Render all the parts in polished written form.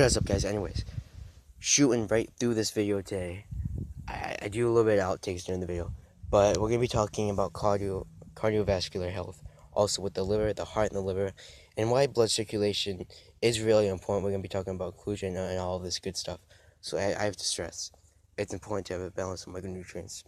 What's up, guys? Anyways, shooting right through this video today. I do a little bit of outtakes during the video, but we're gonna be talking about cardiovascular health, also with the liver, the heart, and the liver, and why blood circulation is really important. We're gonna be talking about inclusion and all of this good stuff. So I have to stress, it's important to have a balance of micronutrients,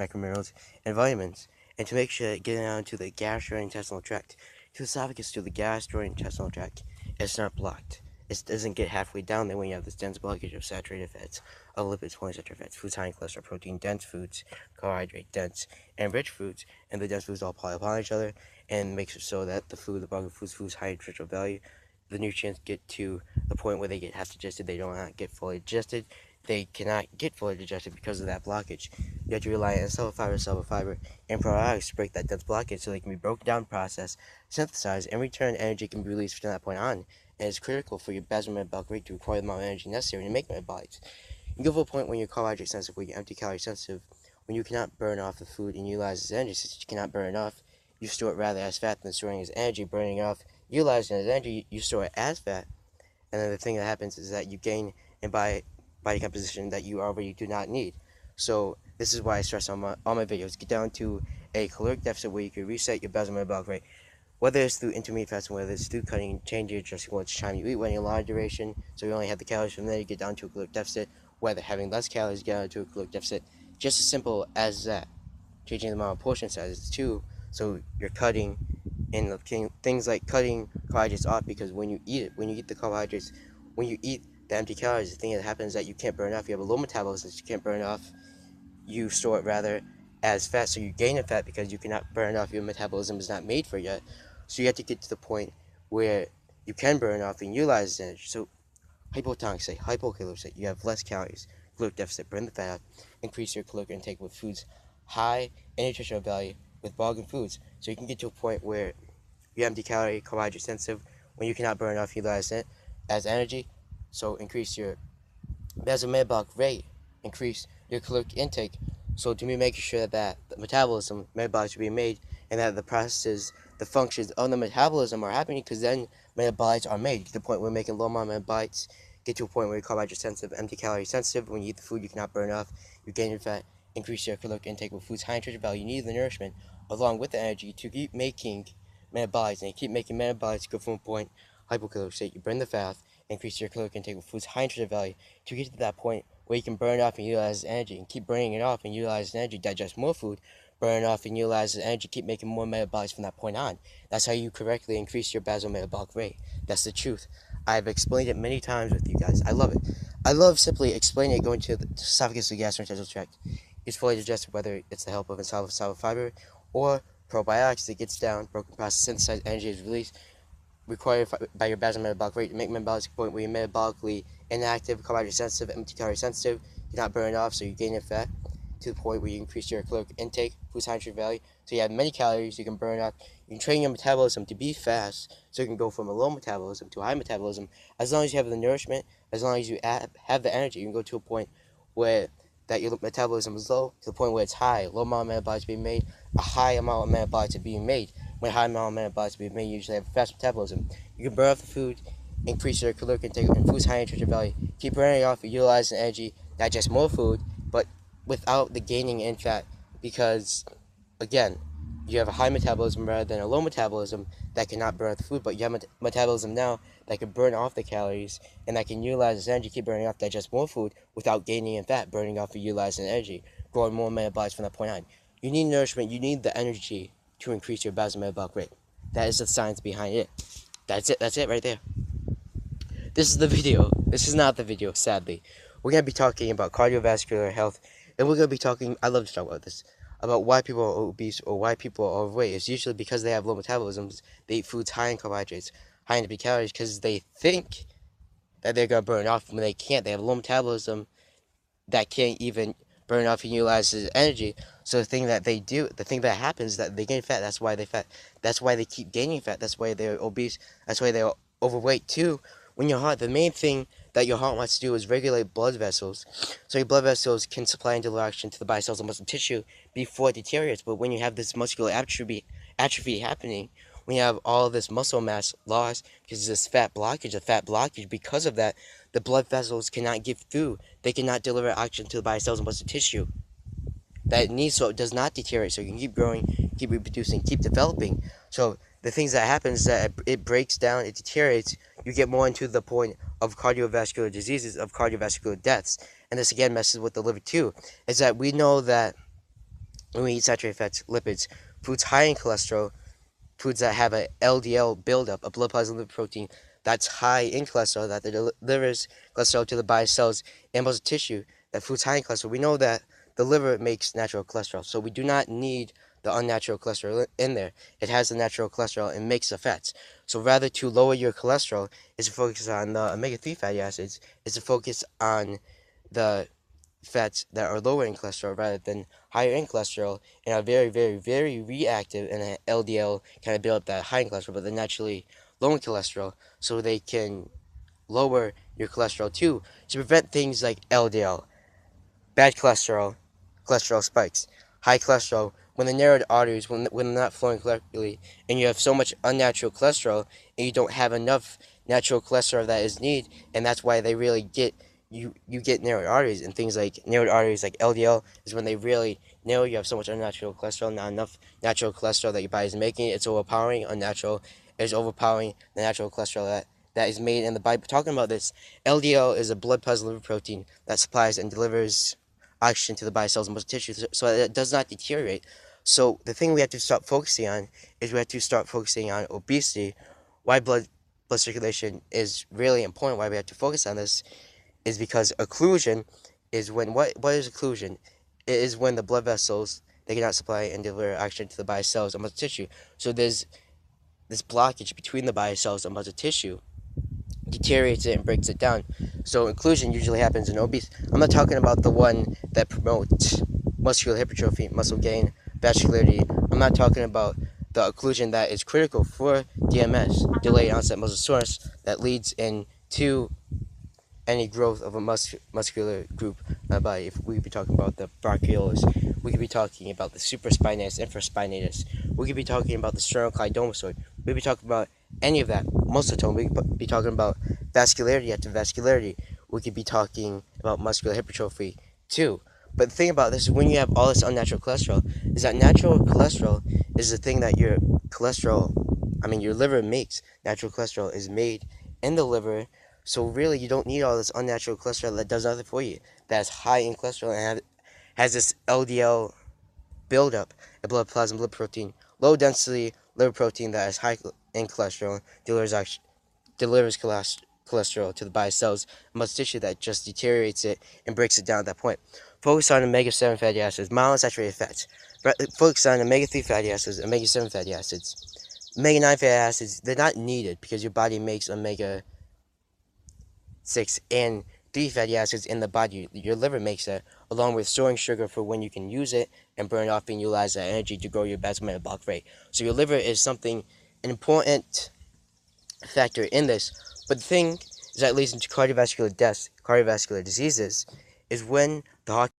macrominerals, and vitamins, and to make sure that getting down to the gastrointestinal tract, to the esophagus, to the gastrointestinal tract, it's not blocked. It doesn't get halfway down there when you have this dense blockage of saturated fats, of lipids, polyunsaturated fats, foods high in cholesterol, protein dense foods, carbohydrate dense, and rich foods, and the dense foods all pile upon each other and makes it so that the bulk of foods high in nutritional value, the nutrients get to the point where they get half digested, they don't not get fully digested, they cannot get fully digested because of that blockage. You have to rely on cell fiber, and probiotics to break that dense blockage so they can be broken down, processed, synthesized, and return energy can be released from that point on. And it's critical for your basal metabolic rate to require the amount of energy necessary to make metabolites. You get to a point when you're carbohydrate sensitive, where you're empty calorie sensitive, when you cannot burn off the food and utilize it as energy. Since you cannot burn it off, you store it rather as fat than storing it as energy. Burning it off, utilizing it as energy, you store it as fat. And then the thing that happens is that you gain in body composition that you already do not need. So this is why I stress on all my videos. Get down to a caloric deficit where you can reset your basal metabolic rate. Whether it's through intermittent fasting, whether it's through cutting, changing, adjusting what time you eat, when you're a lot of duration, so you only have the calories from there, you get down to a caloric deficit. Whether having less calories, get down to a caloric deficit. Just as simple as that. Changing the amount of portion sizes too, so you're cutting and things like cutting carbohydrates off, because when you eat the carbohydrates, when you eat the empty calories, the thing that happens is that you can't burn off. You have a low metabolism, so you can't burn off. You store it rather as fat, so you gain in fat because you cannot burn off. Your metabolism is not made for it yet. So you have to get to the point where you can burn off and utilize the energy. So hypotonic state, hypocaloric state, you have less calories, caloric deficit, burn the fat off, increase your caloric intake with foods high in nutritional value with bargain foods. So you can get to a point where you're empty calorie, carbohydrate sensitive, when you cannot burn off, utilize it as energy. So increase your basal metabolic rate, increase your caloric intake. So to be making sure that the metabolism, metabolites are being made, and that the processes, the functions of the metabolism are happening, because then metabolites are made. Get to the point where we're making low amount of metabolites. Get to a point where you're carbohydrate sensitive, empty calorie sensitive. When you eat the food you cannot burn off, you gain your fat. Increase your caloric intake with foods high in nutritional value. You need the nourishment along with the energy to keep making metabolites, and you keep making metabolites go from a point hypocaloric state. You burn the fat, increase your caloric intake with foods high in nutritional value to get to that point where you can burn off and utilize energy, and keep burning it off and utilize energy, digest more food, burn off and utilize the energy, keep making more metabolites from that point on. That's how you correctly increase your basal metabolic rate. That's the truth. I've explained it many times with you guys. I love it. I love simply explaining it, going to the esophagus, the gastrointestinal tract. It's fully digested, whether it's the help of insoluble fiber or probiotics that gets down, broken process, synthesized energy is released, required by your basal metabolic rate to make metabolic point where you're metabolically inactive, carbohydrate sensitive, empty calorie sensitive. You're not burning off, so you're gaining fat to the point where you increase your caloric intake, foods high in nutrient value. So you have many calories you can burn off. You can train your metabolism to be fast, so you can go from a low metabolism to a high metabolism. As long as you have the nourishment, as long as you have the energy, you can go to a point where that your metabolism is low to the point where it's high. Low amount of metabolites being made, a high amount of metabolites are being made. When a high amount of metabolites are being made, you usually have fast metabolism. You can burn off the food, increase your caloric intake and foods high in nutrition value. Keep burning it off, utilize the energy, digest more food, but without the gaining in fat, because again, you have a high metabolism rather than a low metabolism that cannot burn off the food, but you have metabolism now that can burn off the calories and that can utilize this energy, keep burning off, digest more food without gaining in fat, burning off and utilizing energy, growing more metabolites from that point on. You need nourishment, you need the energy to increase your basal metabolic rate. That is the science behind it. That's it right there. This is the video. This is not the video, sadly. We're going to be talking about cardiovascular health, and we're going to be talking, I love to talk about this, about why people are obese or why people are overweight. It's usually because they have low metabolisms. They eat foods high in carbohydrates, high in calories, because they think that they're going to burn off when they can't. They have low metabolism that can't even burn off and utilize as energy. So the thing that they do, the thing that happens is that they gain fat. That's why they fat. That's why they keep gaining fat. That's why they're obese. That's why they're overweight too. When your heart, the main thing that your heart wants to do is regulate blood vessels. So your blood vessels can supply into oxygen to the body cells and muscle tissue before it deteriorates. But when you have this muscular atrophy happening, when you have all this muscle mass loss because of this fat blockage, because of that, the blood vessels cannot give through. They cannot deliver oxygen to the body cells and muscle tissue that it needs so it does not deteriorate, so you can keep growing, keep reproducing, keep developing. So the things that happen is that it breaks down, it deteriorates, you get more into the point of cardiovascular diseases, of cardiovascular deaths. And this again messes with the liver too, is that we know that when we eat saturated fats, lipids, foods high in cholesterol, foods that have a LDL buildup, a blood plasma lipoprotein that's high in cholesterol, that delivers cholesterol to the body cells and muscle tissue, that foods high in cholesterol, we know that the liver makes natural cholesterol. So we do not need the unnatural cholesterol in there. It has the natural cholesterol and makes the fats. So rather to lower your cholesterol is to focus on the omega-3 fatty acids, is to focus on the fats that are lower in cholesterol rather than higher in cholesterol and are very, very, very reactive, and an LDL kind of build up that high in cholesterol, but they're naturally low in cholesterol, so they can lower your cholesterol too to prevent things like LDL, bad cholesterol, cholesterol spikes, high cholesterol, when the narrowed arteries, when they're not flowing correctly, and you have so much unnatural cholesterol, and you don't have enough natural cholesterol that is needed, and that's why they really get you get narrowed arteries, and things like narrowed arteries like LDL is when they really narrow. You have so much unnatural cholesterol, not enough natural cholesterol that your body is making. It's overpowering unnatural. It's overpowering the natural cholesterol that is made in the body. But talking about this, LDL is a blood plasma lipoprotein that supplies and delivers oxygen to the body cells and muscle tissue so that it does not deteriorate. So the thing we have to start focusing on is we have to start focusing on obesity. Why blood circulation is really important, why we have to focus on this, is because occlusion is when, what is occlusion? It is when the blood vessels, they cannot supply and deliver oxygen to the body cells and muscle tissue. So there's this blockage between the body cells and muscle tissue, deteriorates it and breaks it down. So inclusion usually happens in obese. I'm not talking about the one that promotes muscular hypertrophy, muscle gain, vascularity. I'm not talking about the occlusion that is critical for DMS, delayed onset muscle soreness, that leads into any growth of a muscular group in the body. If we could be talking about the brachiolus, we could be talking about the supraspinatus, infraspinatus, we could be talking about the sternocleidomastoid, we could be talking about any of that, muscle tone, we could be talking about vascularity after vascularity, we could be talking about muscular hypertrophy too. But the thing about this is when you have all this unnatural cholesterol, is that natural cholesterol is the thing that your your liver makes. Natural cholesterol is made in the liver, so really you don't need all this unnatural cholesterol that does nothing for you, that's high in cholesterol and has this LDL buildup, a blood plasma lipoprotein, low density lipoprotein that is high in cholesterol, delivers cholesterol to the body cells and muscle tissue that just deteriorates it and breaks it down at that point. Focus on omega-7 fatty acids, monounsaturated fats. Focus on omega-3 fatty acids, omega-7 fatty acids. Omega-9 fatty acids, they're not needed because your body makes omega-6 and 3 fatty acids in the body. Your liver makes that, along with storing sugar for when you can use it and burn it off and utilize that energy to grow your basal metabolic rate. So your liver is an important factor in this. But the thing is that leads into cardiovascular deaths, cardiovascular diseases, is when the heart